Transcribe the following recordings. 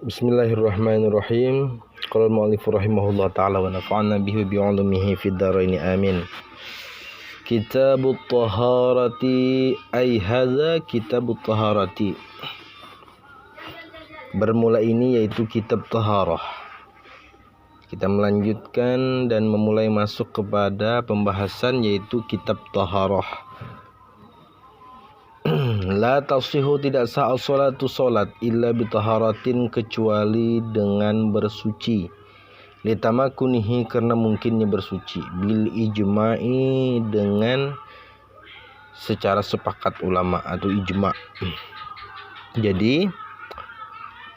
Bismillahirrahmanirrahim. Qala al-mu'allif rahimahullah ta'ala wa nafa'ana bihi bi 'ulumihi fid dharain amin. Kitabut Taharati ay hadza Kitabut Taharati. Bermula ini yaitu kitab taharah. Kita melanjutkan dan memulai masuk kepada pembahasan yaitu kitab taharah. La tasihu, tidak sah as-salatu salat illa bitaharatin, kecuali dengan bersuci. Litamakunihi, karena mungkinnya bersuci. Bil ijma'i, dengan secara sepakat ulama atau ijma'. Jadi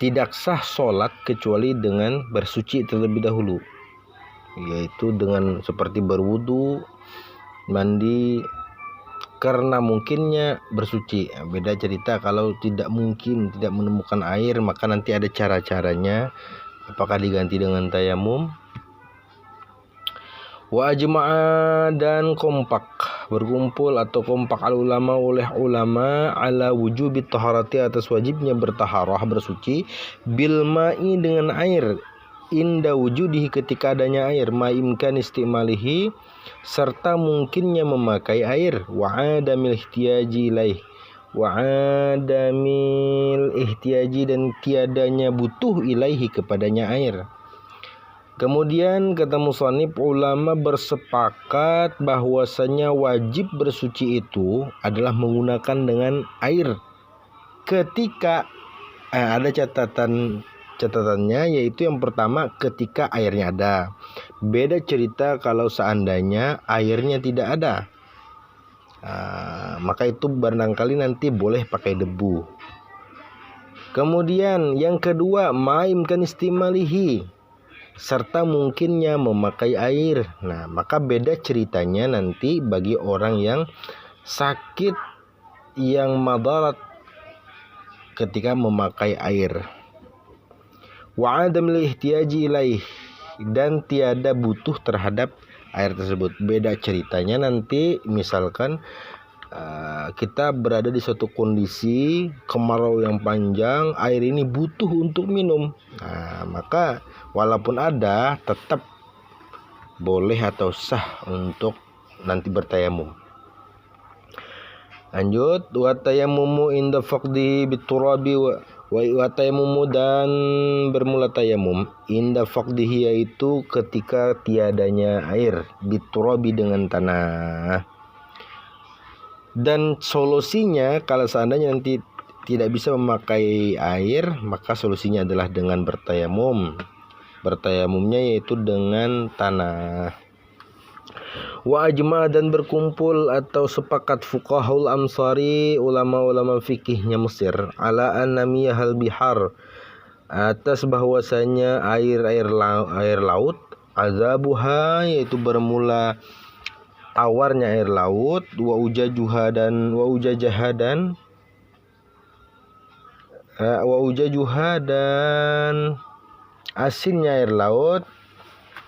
tidak sah salat kecuali dengan bersuci terlebih dahulu, yaitu dengan seperti berwudu, mandi, karena mungkinnya bersuci. Beda cerita kalau tidak mungkin, tidak menemukan air, maka nanti ada cara-caranya. Apakah diganti dengan tayamum? Wa ajma'a, dan kompak, berkumpul atau kompak al ulama oleh ulama ala wujubi taharati, atas wajibnya bertaharah, bersuci, bil ma'i, dengan air, inda wujudihi, ketika adanya air, ma imkan istimalihi, serta mungkinnya memakai air, wa adamil ihtiyaji ilaih, wa adamil ihtiyaji, dan tiadanya butuh ilaihi, kepadanya air. Kemudian kata musannif, ulama bersepakat bahwasanya wajib bersuci itu adalah menggunakan dengan air ketika ada catatannya, yaitu yang pertama ketika airnya ada. Beda cerita kalau seandainya airnya tidak ada, maka itu barangkali nanti boleh pakai debu. Kemudian yang kedua, ma'imkan istimalihi, serta mungkinnya memakai air. Nah, maka beda ceritanya nanti bagi orang yang sakit, yang madarat ketika memakai air. Wa adamil ihtiyaji ilaih, dan tiada butuh terhadap air tersebut. Beda ceritanya nanti misalkan kita berada di suatu kondisi kemarau yang panjang, air ini butuh untuk minum. Maka walaupun ada, tetap boleh atau sah untuk nanti bertayamum. Lanjut, wa tayammumu inda faqdihi biturabi wa tayammumu, dan bermula tayamum inda faqdihi, yaitu ketika tiadanya air, biturabi, dengan tanah. Dan solusinya kalau seandainya nanti tidak bisa memakai air, maka solusinya adalah dengan bertayamum. Bertayamumnya yaitu dengan tanah. Wa ajma', dan berkumpul atau sepakat fuqahul amsari, ulama-ulama fikihnya Mesir, ala annamiyahal bihar, atas bahwasanya air laut, azabuha, yaitu bermula tawarnya air laut, wa ujajuha, dan asinnya air laut,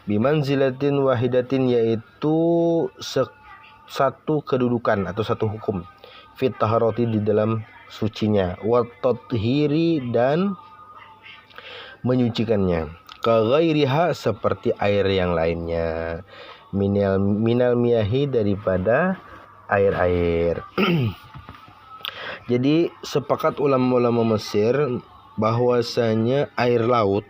bimanzilatin wahidatin, yaitu satu kedudukan atau satu hukum, fit taharati, di dalam sucinya, wa tathiri, dan menyucikannya, ka ghairiha, seperti air yang lainnya, minal miyahi, daripada air-air. Jadi sepakat ulama-ulama Mesir bahwasanya air laut,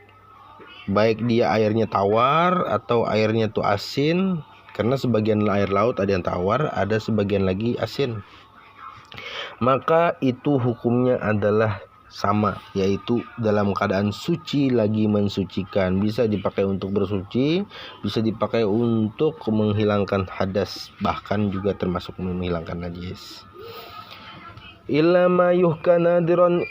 baik dia airnya tawar atau airnya itu asin, karena sebagian air laut ada yang tawar, ada sebagian lagi asin, maka itu hukumnya adalah sama, yaitu dalam keadaan suci lagi mensucikan. Bisa dipakai untuk bersuci, bisa dipakai untuk menghilangkan hadas, bahkan juga termasuk menghilangkan najis. Illa ma yuhka nadiran,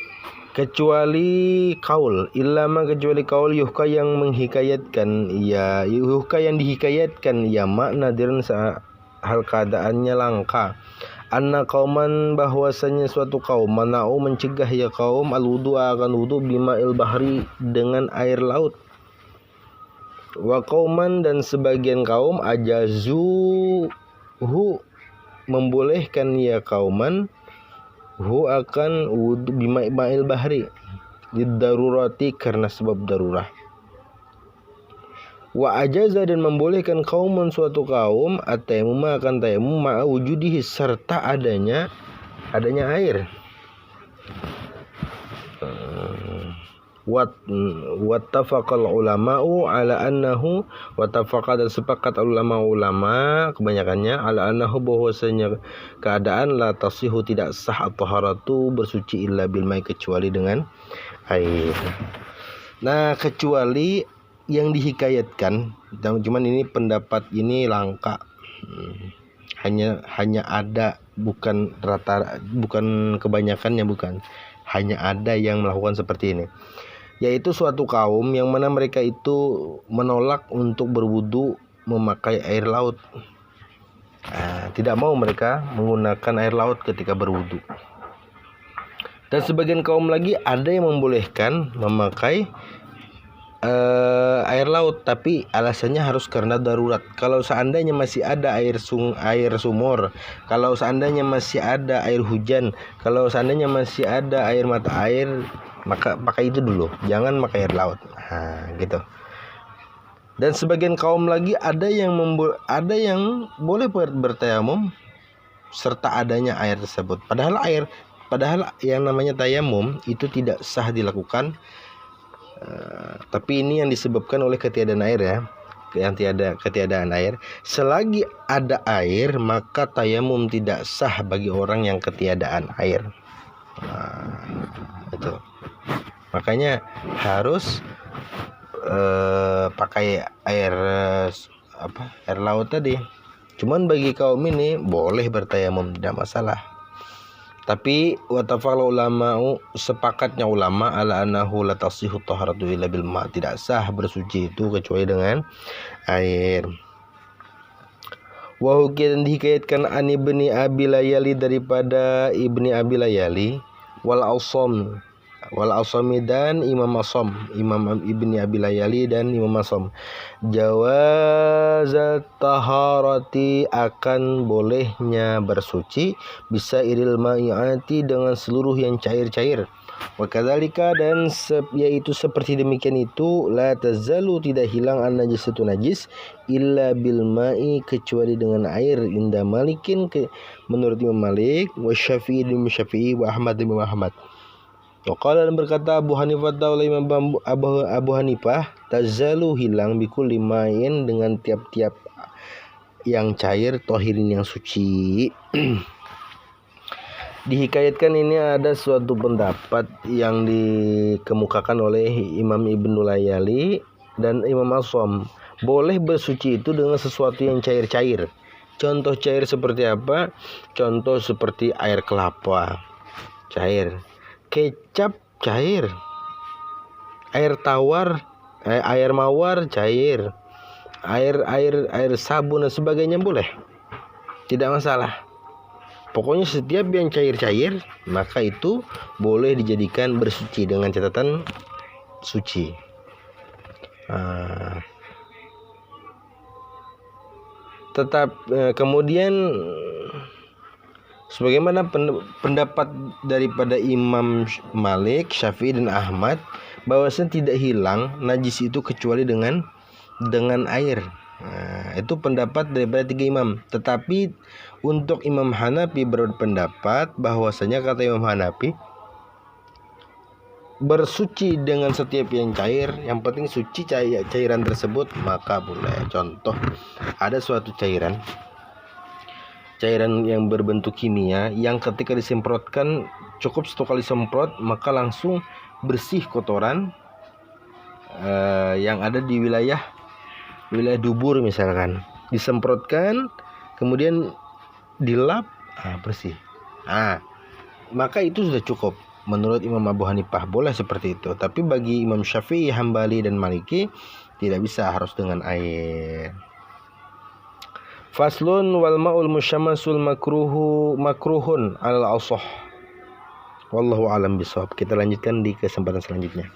kecuali kaul, kecuali kaul yuhka, yang menghikayatkan, ya yuhka, yang dihikayatkan, ya makna nadiran, hal keadaannya langka, anna kauman, bahwasanya suatu kaum, mana'u, mencegah ya kaum, al-wudu, akan wudu, bima'il bahri, dengan air laut, wa kauman, dan sebagian kaum, ajazuhu, membolehkan ya kauman, hu, akan wudu, bima'il bahri, Lidarurati karena sebab darurah. Wa ajaza dan membolehkan kaumun suatu kaum at-tayammum akan tayamum ma'a wujudihi serta adanya air. Wattafaqal ulama'u ala annahu wattafaqa dan sepakat ulama kebanyakannya ala annahu bahwasanya keadaan la tasihu tidak sah at-taharatu bersuci illa bil mai kecuali dengan air. Nah, kecuali yang dihikayatkan, cuman ini pendapat ini langka. Hanya ada, bukan kebanyakannya, bukan. Hanya ada yang melakukan seperti ini. Yaitu suatu kaum yang mana mereka itu menolak untuk berwudu memakai air laut. Tidak mau mereka menggunakan air laut ketika berwudu. Dan sebagian kaum lagi ada yang membolehkan memakai air laut, tapi alasannya harus karena darurat. Kalau seandainya masih ada air sumur, kalau seandainya masih ada air hujan, kalau seandainya masih ada air mata air, maka pakai itu dulu, jangan pakai air laut. Gitu. Dan sebagian kaum lagi ada yang boleh bertayamum serta adanya air tersebut. Padahal yang namanya tayamum itu tidak sah dilakukan. Tapi ini yang disebabkan oleh ketiadaan air ya, ketiadaan air. Selagi ada air maka tayamum tidak sah bagi orang yang ketiadaan air. Itu. Makanya harus pakai air laut tadi. Cuman bagi kaum ini boleh bertayamum, tidak masalah. Tapi watafaqal ulama'u sepakatnya ulama ala annahu la tasihhu taharatu illa bil ma, tidak sah bersuci itu kecuali dengan air. Wa hukian dihikayatkan an ibni Abi Layali daripada ibni Abi Layali wal Asami dan Imam Asam, Imam ibni Abi Layali dan Imam Asam, jawazat taharati akan bolehnya bersuci bisa iril ma'iati dengan seluruh yang cair-cair. Wa kadzalika dan yaitu seperti demikian itu la tazalu tidak hilang an najisatu najis illa bil ma'i kecuali dengan air inda Malikin menurut Imam Malik wa Syafi'i dan Syafi'i wa Ahmad dan Imam Ahmad. Waqala dan berkata Abu Hanifah oleh Imam Abu Hanifah tazalu hilang bikul limain dengan tiap-tiap yang cair tohirin yang suci. Dihikayatkan ini ada suatu pendapat yang dikemukakan oleh Imam Ibnu Layali dan Imam Asam, boleh bersuci itu dengan sesuatu yang cair-cair. Contoh cair seperti apa? Contoh seperti air kelapa cair, kecap cair, air mawar cair, air sabun dan sebagainya boleh, tidak masalah. Pokoknya setiap yang cair-cair maka itu boleh dijadikan bersuci dengan catatan suci. Kemudian sebagaimana pendapat daripada Imam Malik, Syafi'i dan Ahmad bahwasanya tidak hilang najis itu kecuali dengan air. Itu pendapat daripada 3 imam. Tetapi untuk Imam Hanafi berpendapat bahwasanya kata Imam Hanafi bersuci dengan setiap yang cair, yang penting suci cairan tersebut maka boleh. Contoh ada suatu cairan yang berbentuk kimia yang ketika disemprotkan cukup 1 kali semprot maka langsung bersih kotoran yang ada di wilayah dubur misalkan, disemprotkan kemudian dilap bersih. Maka itu sudah cukup menurut Imam Abu Hanifah, boleh seperti itu. Tapi bagi Imam Syafi'i, Hambali dan Maliki tidak bisa, harus dengan air. Faslun wal ma'ul musyammasul makruhun al asah. Wallahu alam bisawab. Kita lanjutkan di kesempatan selanjutnya.